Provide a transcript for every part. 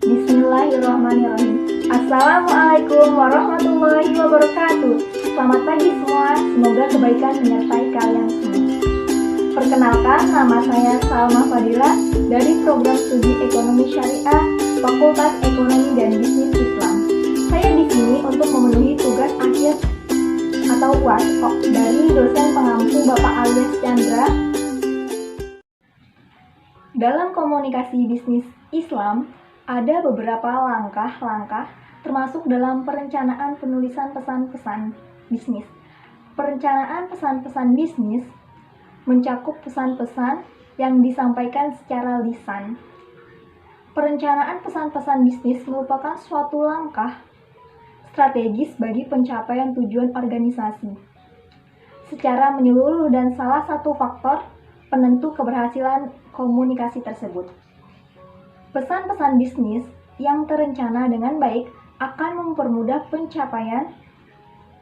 Bismillahirrahmanirrahim. Assalamualaikum warahmatullahi wabarakatuh. Selamat pagi semua, semoga kebaikan menyertai kalian semua. Perkenalkan, nama saya Salma Fadila dari Program Studi Ekonomi Syariah Fakultas Ekonomi dan Bisnis Islam. Saya di sini untuk memenuhi tugas akhir atau UAS dari dosen pengampu Bapak Alias Chandra. Dalam komunikasi bisnis Islam, ada beberapa langkah-langkah termasuk dalam perencanaan penulisan pesan-pesan bisnis. Perencanaan pesan-pesan bisnis mencakup pesan-pesan yang disampaikan secara lisan. Perencanaan pesan-pesan bisnis merupakan suatu langkah strategis bagi pencapaian tujuan organisasi secara menyeluruh dan salah satu faktor penentu keberhasilan komunikasi tersebut. Pesan-pesan bisnis yang terencana dengan baik akan mempermudah pencapaian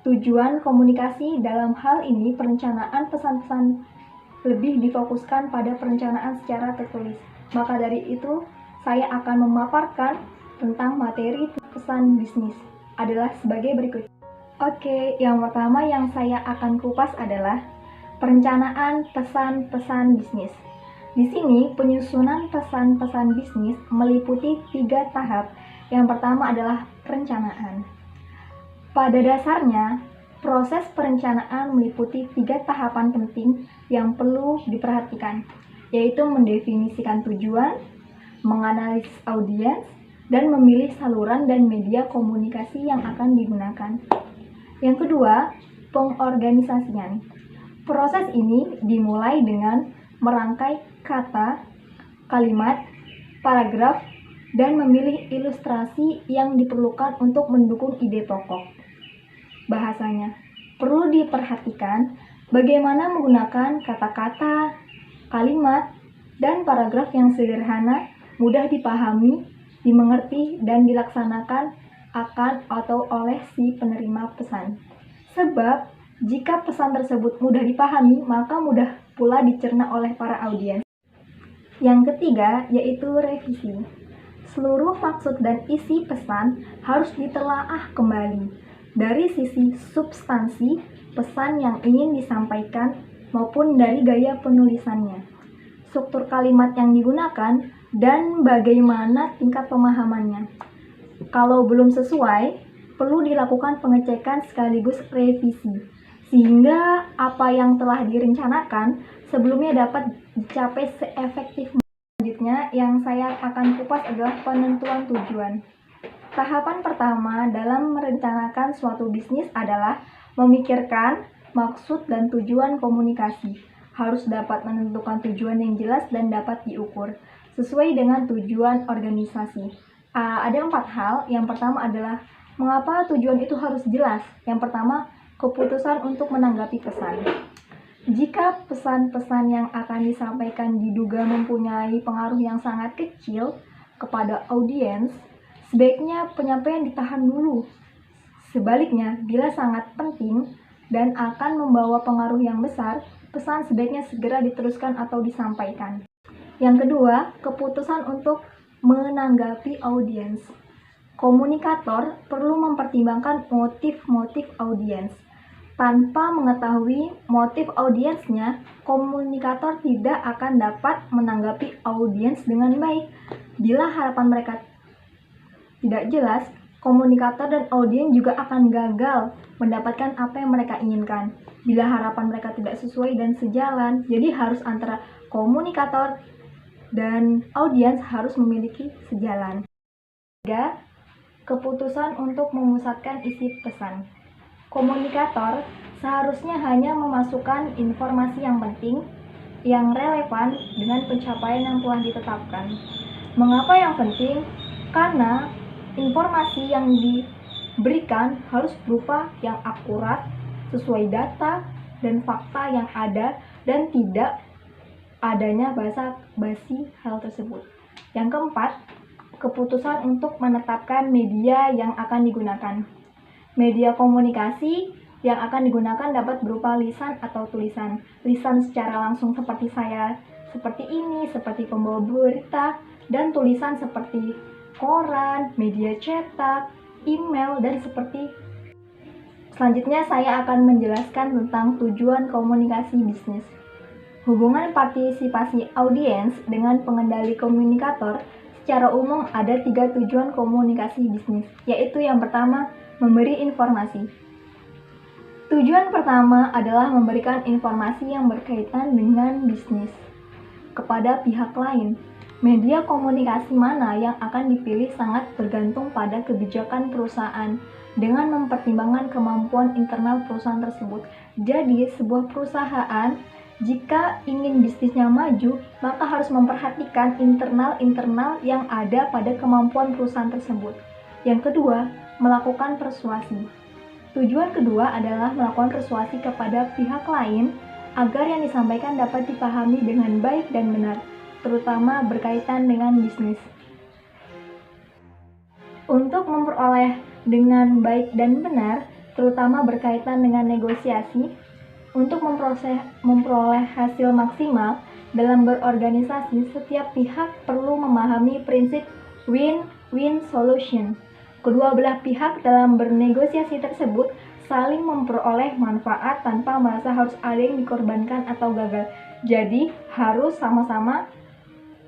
tujuan komunikasi. Dalam hal ini, perencanaan pesan-pesan lebih difokuskan pada perencanaan secara tertulis. Maka dari itu, saya akan memaparkan tentang materi pesan bisnis adalah sebagai berikut. Oke, yang pertama yang saya akan kupas adalah perencanaan pesan-pesan bisnis. Di sini, penyusunan pesan-pesan bisnis meliputi 3 tahap. Yang pertama adalah perencanaan. Pada dasarnya, proses perencanaan meliputi 3 tahapan penting yang perlu diperhatikan, yaitu mendefinisikan tujuan, menganalisis audiens, dan memilih saluran dan media komunikasi yang akan digunakan. Yang kedua, pengorganisasian. Proses ini dimulai dengan merangkai kata, kalimat, paragraf, dan memilih ilustrasi yang diperlukan untuk mendukung ide pokok. Bahasanya, perlu diperhatikan bagaimana menggunakan kata-kata, kalimat, dan paragraf yang sederhana, mudah dipahami, dimengerti, dan dilaksanakan akan atau oleh si penerima pesan. Sebab, jika pesan tersebut mudah dipahami, maka mudah pula dicerna oleh para audiens. Yang ketiga, yaitu revisi. Seluruh maksud dan isi pesan harus ditelaah kembali dari sisi substansi pesan yang ingin disampaikan maupun dari gaya penulisannya, struktur kalimat yang digunakan, dan bagaimana tingkat pemahamannya. Kalau belum sesuai, perlu dilakukan pengecekan sekaligus revisi, sehingga apa yang telah direncanakan sebelumnya dapat dicapai seefektif. Selanjutnya, yang saya akan kupas adalah penentuan tujuan. Tahapan pertama dalam merencanakan suatu bisnis adalah memikirkan maksud dan tujuan komunikasi. Harus dapat menentukan tujuan yang jelas dan dapat diukur sesuai dengan tujuan organisasi. Ada 4 hal. Yang pertama adalah mengapa tujuan itu harus jelas. Yang pertama, keputusan untuk menanggapi pesan. Jika pesan-pesan yang akan disampaikan diduga mempunyai pengaruh yang sangat kecil kepada audiens, sebaiknya penyampaian ditahan dulu. Sebaliknya, bila sangat penting dan akan membawa pengaruh yang besar, pesan sebaiknya segera diteruskan atau disampaikan. Yang kedua, keputusan untuk menanggapi audiens. Komunikator perlu mempertimbangkan motif-motif audiens. Tanpa mengetahui motif audiensnya, komunikator tidak akan dapat menanggapi audiens dengan baik. Bila harapan mereka tidak jelas, komunikator dan audiens juga akan gagal mendapatkan apa yang mereka inginkan. Bila harapan mereka tidak sesuai dan sejalan, jadi harus antara komunikator dan audiens harus memiliki sejalan. 3. Keputusan untuk memusatkan isi pesan. Komunikator seharusnya hanya memasukkan informasi yang penting, yang relevan dengan pencapaian yang telah ditetapkan. Mengapa yang penting? Karena informasi yang diberikan harus berupa yang akurat, sesuai data dan fakta yang ada, dan tidak adanya basa-basi hal tersebut. Yang keempat, keputusan untuk menetapkan media yang akan digunakan. Media komunikasi yang akan digunakan dapat berupa lisan atau tulisan. Lisan secara langsung seperti ini, seperti pembawa berita, dan tulisan seperti koran, media cetak, email, dan seperti. Selanjutnya saya akan menjelaskan tentang tujuan komunikasi bisnis. Hubungan partisipasi audiens dengan pengendali komunikator. Secara umum ada 3 tujuan komunikasi bisnis, yaitu yang pertama, memberi informasi. Tujuan pertama adalah memberikan informasi yang berkaitan dengan bisnis kepada pihak lain. Media komunikasi mana yang akan dipilih sangat bergantung pada kebijakan perusahaan dengan mempertimbangkan kemampuan internal perusahaan tersebut. Jadi, sebuah perusahaan jika ingin bisnisnya maju, maka harus memperhatikan internal yang ada pada kemampuan perusahaan tersebut. Yang kedua, melakukan persuasi. Tujuan kedua adalah melakukan persuasi kepada pihak lain agar yang disampaikan dapat dipahami dengan baik dan benar, terutama berkaitan dengan bisnis. Untuk memperoleh dengan baik dan benar, terutama berkaitan dengan negosiasi, untuk memperoleh hasil maksimal dalam berorganisasi, setiap pihak perlu memahami prinsip win-win solution. Kedua belah pihak dalam bernegosiasi tersebut saling memperoleh manfaat tanpa merasa harus ada yang dikorbankan atau gagal. Jadi harus sama-sama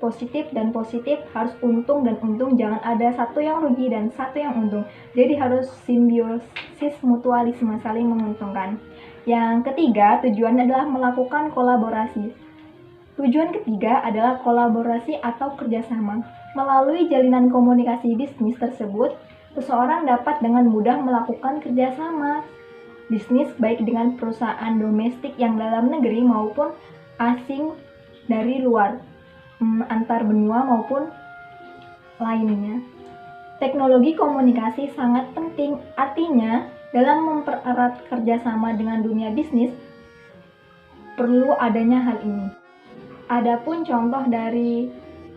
positif dan positif, harus untung dan untung, jangan ada satu yang rugi dan satu yang untung. Jadi harus simbiosis mutualisme, saling menguntungkan. Yang ketiga, tujuan adalah melakukan kolaborasi. Tujuan ketiga adalah kolaborasi atau kerjasama. Melalui jalinan komunikasi bisnis tersebut, seseorang dapat dengan mudah melakukan kerjasama bisnis baik dengan perusahaan domestik yang dalam negeri maupun asing dari luar, antar benua maupun lainnya. Teknologi komunikasi sangat penting, artinya dalam mempererat kerjasama dengan dunia bisnis perlu adanya hal ini. Adapun contoh dari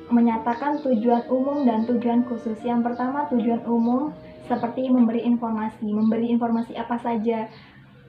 menyatakan tujuan umum dan tujuan khusus. Yang pertama, tujuan umum seperti memberi informasi apa saja,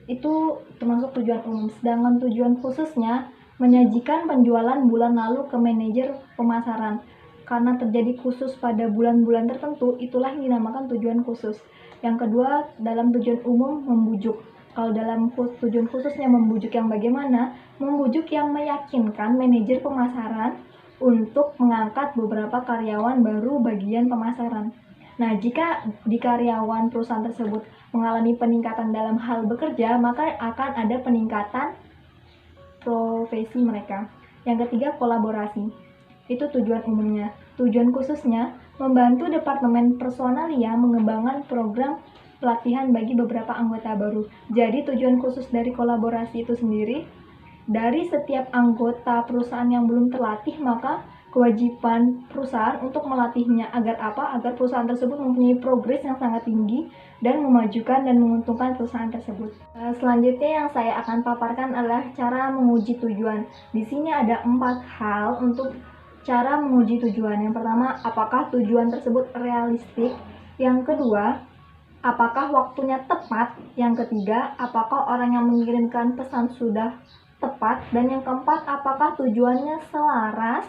itu termasuk tujuan umum. Sedangkan tujuan khususnya menyajikan penjualan bulan lalu ke manajer pemasaran. Karena terjadi khusus pada bulan-bulan tertentu, itulah yang dinamakan tujuan khusus. Yang kedua, dalam tujuan umum membujuk. Kalau dalam tujuan khususnya membujuk yang bagaimana? Membujuk yang meyakinkan manajer pemasaran untuk mengangkat beberapa karyawan baru bagian pemasaran. Nah, jika di karyawan perusahaan tersebut mengalami peningkatan dalam hal bekerja, maka akan ada peningkatan profesi mereka. Yang ketiga, kolaborasi. Itu tujuan umumnya. Tujuan khususnya membantu Departemen Personalia mengembangkan program pelatihan bagi beberapa anggota baru. Jadi tujuan khusus dari kolaborasi itu sendiri, dari setiap anggota perusahaan yang belum terlatih, maka kewajiban perusahaan untuk melatihnya. Agar apa? Agar perusahaan tersebut mempunyai progres yang sangat tinggi dan memajukan dan menguntungkan perusahaan tersebut. Selanjutnya yang saya akan paparkan adalah cara menguji tujuan. Di sini ada 4 hal untuk cara menguji tujuan. Yang pertama, apakah tujuan tersebut realistik? Yang kedua, apakah waktunya tepat? Yang ketiga, apakah orang yang mengirimkan pesan sudah tepat? Dan yang keempat, apakah tujuannya selaras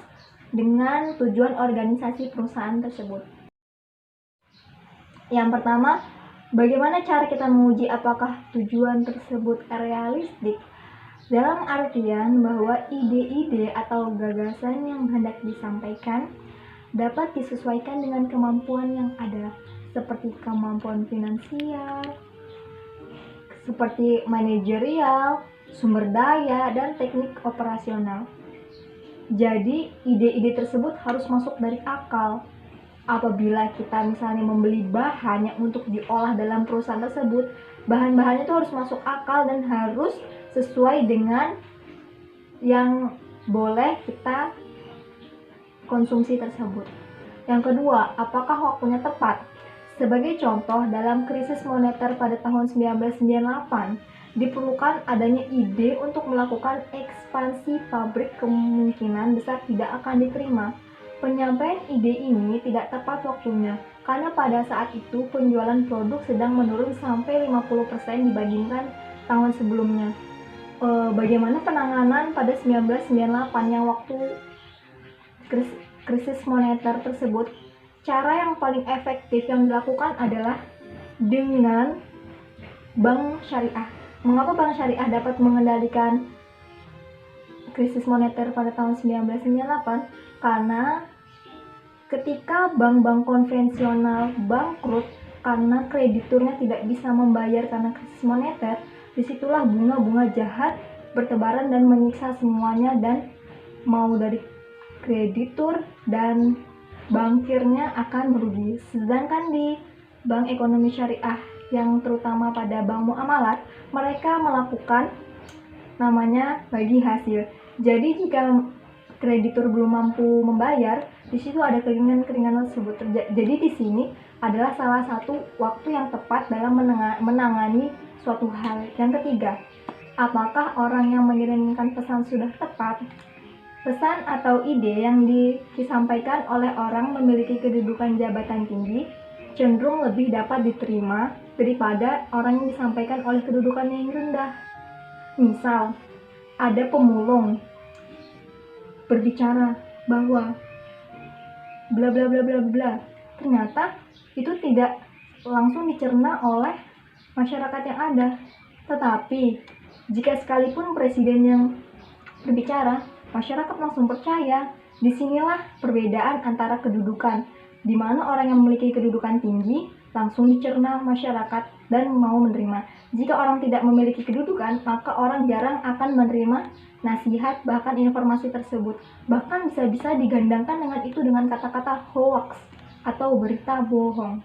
dengan tujuan organisasi perusahaan tersebut? Yang pertama, bagaimana cara kita menguji apakah tujuan tersebut realistik? Dalam artian bahwa ide-ide atau gagasan yang hendak disampaikan dapat disesuaikan dengan kemampuan yang ada, seperti kemampuan finansial, seperti manajerial, sumber daya, dan teknik operasional. Jadi, ide-ide tersebut harus masuk dari akal. Apabila kita misalnya membeli bahan yang untuk diolah dalam perusahaan tersebut, bahan-bahannya itu harus masuk akal dan harus sesuai dengan yang boleh kita konsumsi tersebut. Yang kedua, apakah waktunya tepat? Sebagai contoh, dalam krisis moneter pada tahun 1998, diperlukan adanya ide untuk melakukan ekspansi pabrik, kemungkinan besar tidak akan diterima. Penyampaian ide ini tidak tepat waktunya, karena pada saat itu penjualan produk sedang menurun sampai 50% dibandingkan tahun sebelumnya. Bagaimana penanganan pada 1998 yang waktu krisis moneter tersebut? cara yang paling efektif yang dilakukan adalah dengan bank syariah. Mengapa bank syariah dapat mengendalikan krisis moneter pada tahun 1998? Karena ketika bank-bank konvensional bangkrut karena krediturnya tidak bisa membayar karena krisis moneter, disitulah bunga-bunga jahat bertebaran dan menyiksa semuanya, dan mau dari kreditur dan bankirnya akan merugi. Sedangkan di bank ekonomi syariah yang terutama pada bank muamalat, mereka melakukan namanya bagi hasil. Jadi jika kreditur belum mampu membayar, di situ ada keringanan tersebut. Jadi di sini adalah salah satu waktu yang tepat dalam menangani suatu hal. Yang ketiga, apakah orang yang mengirimkan pesan sudah tepat? Pesan atau ide yang disampaikan oleh orang memiliki kedudukan jabatan tinggi cenderung lebih dapat diterima daripada orang yang disampaikan oleh kedudukan yang rendah. Misal, ada pemulung berbicara bahwa bla bla bla bla bla. Ternyata itu tidak langsung dicerna oleh masyarakat yang ada. Tetapi jika sekalipun presiden yang berbicara, masyarakat langsung percaya. Disinilah perbedaan antara kedudukan, di mana orang yang memiliki kedudukan tinggi langsung dicerna masyarakat dan mau menerima. Jika orang tidak memiliki kedudukan, maka orang jarang akan menerima nasihat bahkan informasi tersebut. Bahkan bisa-bisa digandangkan dengan kata-kata hoax atau berita bohong.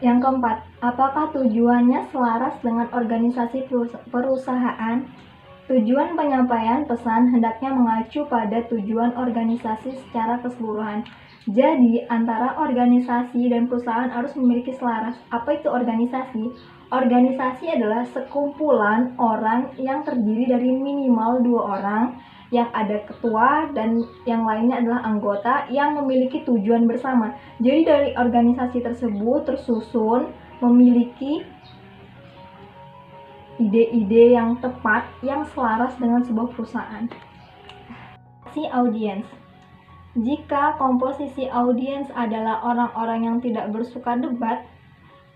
Yang keempat, apakah tujuannya selaras dengan organisasi perusahaan? Tujuan penyampaian pesan hendaknya mengacu pada tujuan organisasi secara keseluruhan. Jadi, antara organisasi dan perusahaan harus memiliki selaras. Apa itu organisasi? Organisasi adalah sekumpulan orang yang terdiri dari minimal 2 orang, yang ada ketua dan yang lainnya adalah anggota yang memiliki tujuan bersama. Jadi dari organisasi tersebut tersusun memiliki ide-ide yang tepat yang selaras dengan sebuah perusahaan. Komposisi audiens. Jika komposisi audiens adalah orang-orang yang tidak bersuka debat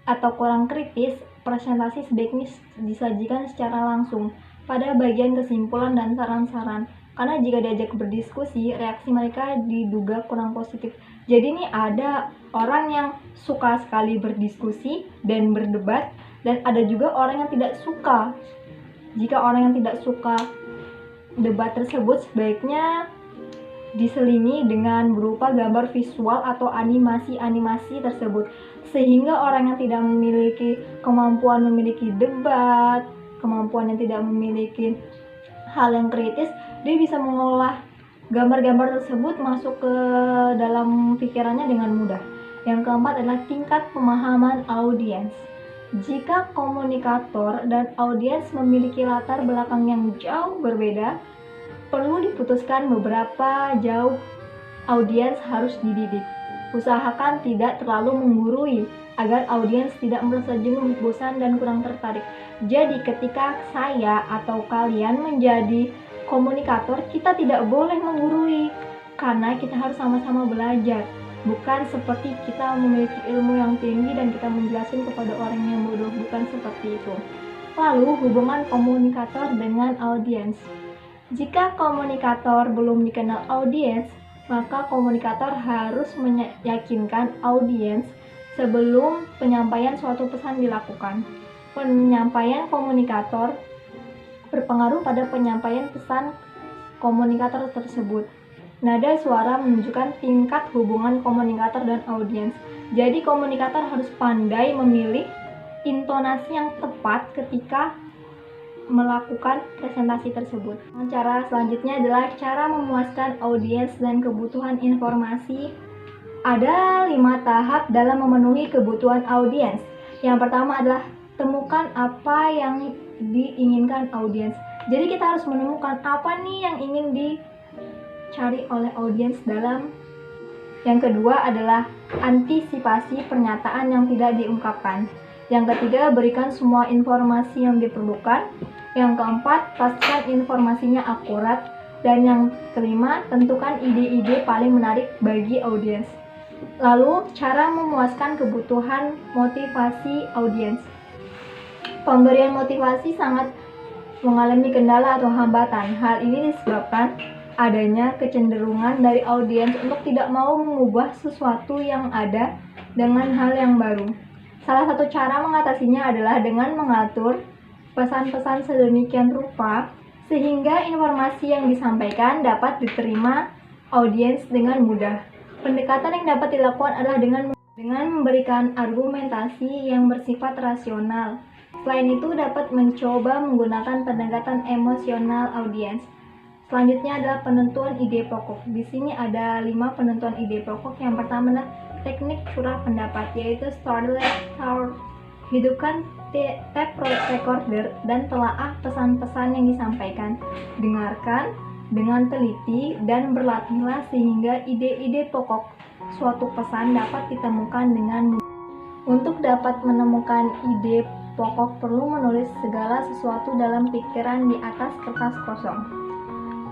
atau kurang kritis, presentasi sebaiknya disajikan secara langsung pada bagian kesimpulan dan saran-saran. Karena jika diajak berdiskusi, reaksi mereka diduga kurang positif. Jadi ini ada orang yang suka sekali berdiskusi dan berdebat, dan ada juga orang yang tidak suka. Jika orang yang tidak suka debat tersebut, sebaiknya diselingi dengan berupa gambar visual atau animasi-animasi tersebut, sehingga orang yang tidak memiliki kemampuan memiliki debat, kemampuan yang tidak memiliki hal yang kritis, dia bisa mengolah gambar-gambar tersebut masuk ke dalam pikirannya dengan mudah. Yang keempat adalah tingkat pemahaman audiens. Jika komunikator dan audiens memiliki latar belakang yang jauh berbeda, perlu diputuskan beberapa jauh audiens harus dididik. Usahakan tidak terlalu menggurui agar audiens tidak merasa jenuh, bosan, dan kurang tertarik. Jadi ketika saya atau kalian menjadi komunikator, kita tidak boleh menggurui karena kita harus sama-sama belajar. Bukan seperti kita memiliki ilmu yang tinggi dan kita menjelaskan kepada orang yang bodoh, bukan seperti itu. Lalu hubungan komunikator dengan audiens. Jika komunikator belum dikenal audiens, maka komunikator harus meyakinkan audiens sebelum penyampaian suatu pesan dilakukan. Penyampaian komunikator berpengaruh pada penyampaian pesan komunikator tersebut. Nada suara menunjukkan tingkat hubungan komunikator dan audiens. Jadi komunikator harus pandai memilih intonasi yang tepat ketika melakukan presentasi tersebut. Cara selanjutnya adalah cara memuaskan audiens dan kebutuhan informasi. Ada 5 tahap dalam memenuhi kebutuhan audiens. Yang pertama adalah temukan apa yang diinginkan audiens. Jadi kita harus menemukan apa nih yang ingin dicari oleh audiens dalam. Yang kedua adalah antisipasi pernyataan yang tidak diungkapkan. Yang ketiga, berikan semua informasi yang diperlukan. Yang keempat, pastikan informasinya akurat. Dan yang kelima, tentukan ide-ide paling menarik bagi audiens. Lalu, cara memuaskan kebutuhan motivasi audiens. Pemberian motivasi sangat mengalami kendala atau hambatan. Hal ini disebabkan adanya kecenderungan dari audiens untuk tidak mau mengubah sesuatu yang ada dengan hal yang baru. Salah satu cara mengatasinya adalah dengan mengatur pesan-pesan sedemikian rupa sehingga informasi yang disampaikan dapat diterima audiens dengan mudah. Pendekatan yang dapat dilakukan adalah dengan memberikan argumentasi yang bersifat rasional. Selain itu, dapat mencoba menggunakan pendekatan emosional audiens. Selanjutnya adalah penentuan ide pokok. Di sini ada 5 penentuan ide pokok. Yang pertama adalah teknik curah pendapat, yaitu storyteller. Hidupkan tape recorder dan telaah pesan-pesan yang disampaikan. Dengarkan dengan teliti dan berlatihlah sehingga ide-ide pokok suatu pesan dapat ditemukan dengan mudah. Untuk dapat menemukan ide pokok perlu menulis segala sesuatu dalam pikiran di atas kertas kosong.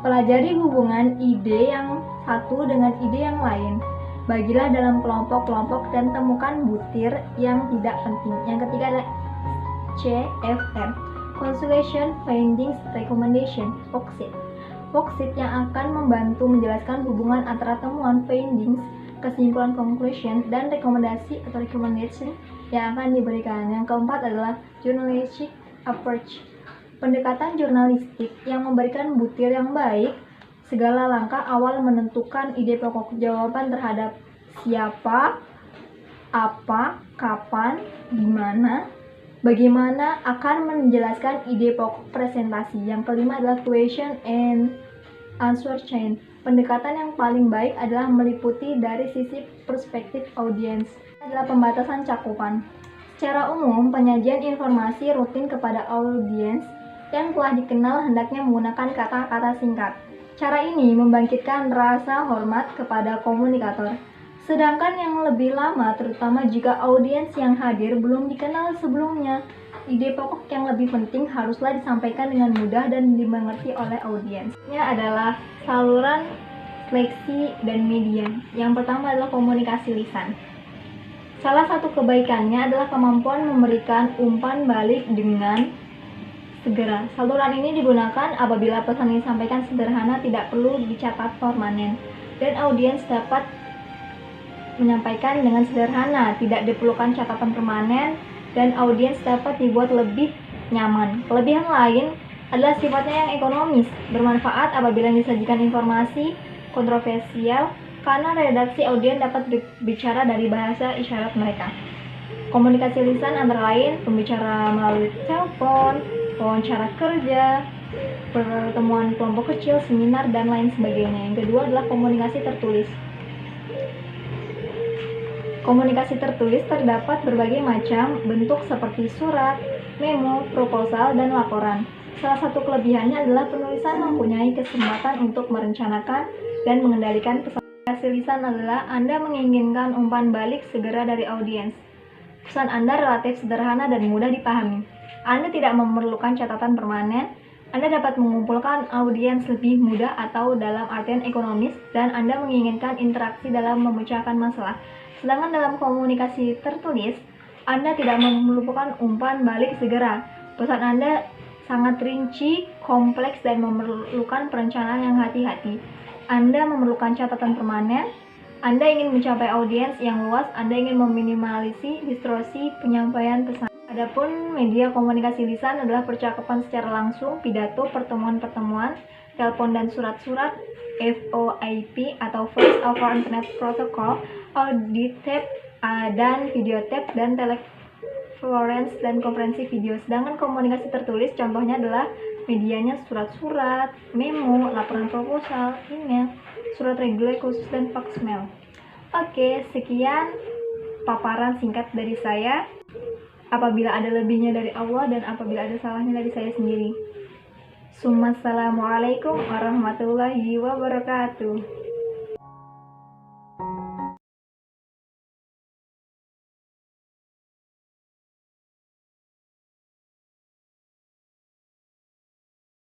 Pelajari hubungan ide yang satu dengan ide yang lain. Bagilah dalam kelompok-kelompok dan temukan butir yang tidak penting. Yang ketiga adalah CFR, Conclusion, Findings, Recommendation, Worksheet. Worksheet yang akan membantu menjelaskan hubungan antara temuan findings, kesimpulan conclusion, dan rekomendasi atau recommendation yang akan diberikan. Yang keempat adalah journalistic approach, pendekatan jurnalistik yang memberikan butir yang baik, segala langkah awal menentukan ide pokok, jawaban terhadap siapa, apa, kapan, di mana, bagaimana akan menjelaskan ide pokok presentasi. Yang kelima adalah question and answer chain. Pendekatan yang paling baik adalah meliputi dari sisi perspektif audiens. Adalah pembatasan cakupan. Secara umum, penyajian informasi rutin kepada audiens yang telah dikenal hendaknya menggunakan kata-kata singkat. Cara ini membangkitkan rasa hormat kepada komunikator. Sedangkan yang lebih lama, terutama jika audiens yang hadir belum dikenal sebelumnya, ide pokok yang lebih penting haruslah disampaikan dengan mudah dan dimengerti oleh audiens. Ini adalah saluran seleksi dan media. Yang pertama adalah komunikasi lisan. Salah satu kebaikannya adalah kemampuan memberikan umpan balik dengan segera. Saluran ini digunakan apabila pesan yang disampaikan sederhana, tidak perlu dicatat permanen, dan audiens dapat menyampaikan dengan sederhana, tidak diperlukan catatan permanen, dan audiens dapat dibuat lebih nyaman. Kelebihan lain adalah sifatnya yang ekonomis, bermanfaat apabila disajikan informasi kontroversial, karena redaksi audiens dapat bicara dari bahasa isyarat mereka. Komunikasi lisan antara lain pembicara melalui telepon, wawancara kerja, pertemuan kelompok kecil, seminar, dan lain sebagainya. Yang kedua adalah komunikasi tertulis. Komunikasi tertulis terdapat berbagai macam bentuk seperti surat, memo, proposal, dan laporan. Salah satu kelebihannya adalah penulisan mempunyai kesempatan untuk merencanakan dan mengendalikan pesan. Komunikasi lisan adalah Anda menginginkan umpan balik segera dari audiens. Pesan Anda relatif sederhana dan mudah dipahami. Anda tidak memerlukan catatan permanen, Anda dapat mengumpulkan audiens lebih mudah atau dalam artian ekonomis, dan Anda menginginkan interaksi dalam memecahkan masalah. Sedangkan dalam komunikasi tertulis, Anda tidak memerlukan umpan balik segera. Pesan Anda sangat rinci, kompleks, dan memerlukan perencanaan yang hati-hati. Anda memerlukan catatan permanen, Anda ingin mencapai audiens yang luas, Anda ingin meminimalisasi distorsi penyampaian pesan. Adapun media komunikasi lisan adalah percakapan secara langsung, pidato, pertemuan-pertemuan, telepon dan surat-surat, VoIP atau Voice over Internet Protocol, audio tape dan video tape, dan telekonferensi dan konferensi video. Sedangkan komunikasi tertulis contohnya adalah medianya surat-surat, memo, laporan proposal, email, surat reguler khusus, dan fax mail. Oke, sekian paparan singkat dari saya. Apabila ada lebihnya dari Allah dan apabila ada salahnya dari saya sendiri. Assalamualaikum warahmatullahi wabarakatuh.